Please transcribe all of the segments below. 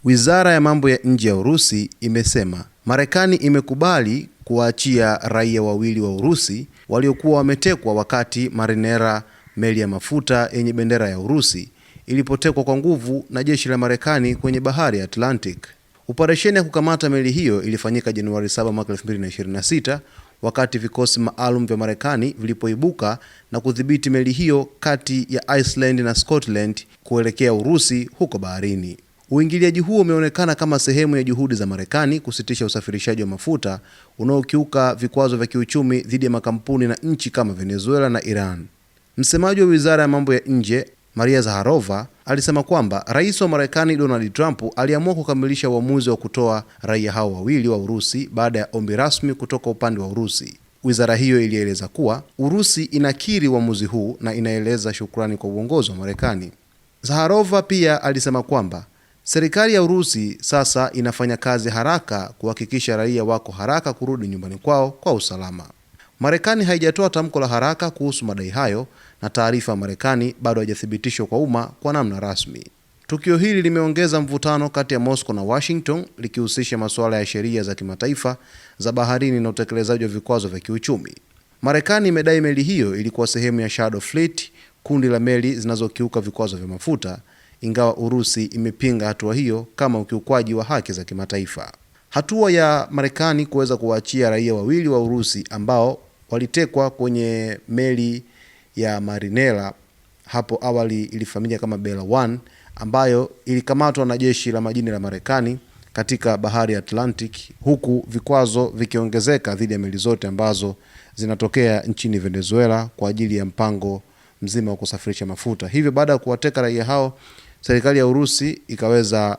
Wizara ya mambo ya nje ya Urusi imesema Marekani imekubali kuwaachia raia wawili wa Urusi waliokuwa wametekwa wakati Marinera, meli ya mafuta yenye bendera ya Urusi, ilipotekwa kwa nguvu na jeshi la Marekani kwenye bahari ya Atlantic. Operesheni ya kukamata meli hiyo ilifanyika Januari 7 mwaka 2026 wakati vikosi maalum vya Marekani vilipoibuka na kudhibiti meli hiyo kati ya Iceland na Scotland kuelekea Urusi huko baharini. Uingiliaji huo umeonekana kama sehemu ya juhudi za Marekani kusitisha usafirishaji wa mafuta unaokiuka vikwazo vya kiuchumi dhidi ya makampuni na nchi kama Venezuela na Iran. Msemaji wa Wizara ya Mambo ya Nje, Maria Zakharova, alisema kwamba Rais wa Marekani Donald Trump aliamua kukamilisha uamuzi wa kutoa raia hao wawili wa Urusi baada ya ombi rasmi kutoka upande wa Urusi. Wizara hiyo ilieleza kuwa Urusi inakiri uamuzi huu na inaeleza shukrani kwa uongozi wa Marekani. Zakharova pia alisema kwamba serikali ya Urusi sasa inafanya kazi haraka kuhakikisha raia wako haraka kurudi nyumbani kwao kwa usalama. Marekani haijatoa tamko la haraka kuhusu madai hayo na taarifa ya Marekani bado haijathibitishwa kwa umma kwa namna rasmi. Tukio hili limeongeza mvutano kati ya Moscow na Washington, likihusisha masuala ya sheria za kimataifa za baharini na utekelezaji wa vikwazo vya kiuchumi. Marekani imedai meli hiyo ilikuwa sehemu ya Shadow Fleet, kundi la meli zinazokiuka vikwazo vya mafuta, ingawa Urusi imepinga hatua hiyo kama ukiukwaji wa haki za kimataifa. Hatua ya Marekani kuweza kuwaachia raia wawili wa Urusi ambao walitekwa kwenye meli ya Marinera, hapo awali ilifahamika kama Bella One, ambayo ilikamatwa na jeshi la majini la Marekani katika bahari ya Atlantic, huku vikwazo vikiongezeka dhidi ya meli zote ambazo zinatokea nchini Venezuela kwa ajili ya mpango mzima wa kusafirisha mafuta. Hivyo baada ya kuwateka raia hao, serikali ya Urusi ikaweza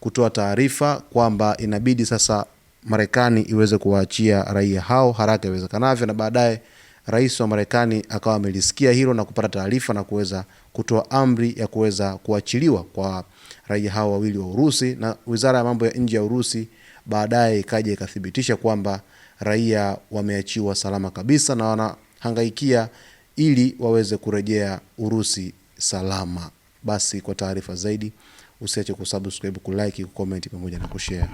kutoa taarifa kwamba inabidi sasa Marekani iweze kuwaachia raia hao haraka iwezekanavyo, na baadaye rais wa Marekani akawa amelisikia hilo na kupata taarifa na kuweza kutoa amri ya kuweza kuachiliwa kwa raia hao wawili wa Urusi, na Wizara ya Mambo ya Nje ya Urusi baadaye ikaja ikathibitisha kwamba raia wameachiwa salama kabisa na wanahangaikia ili waweze kurejea Urusi salama. Basi kwa taarifa zaidi usiache kusubscribe, kulike, kucomment pamoja na kushare.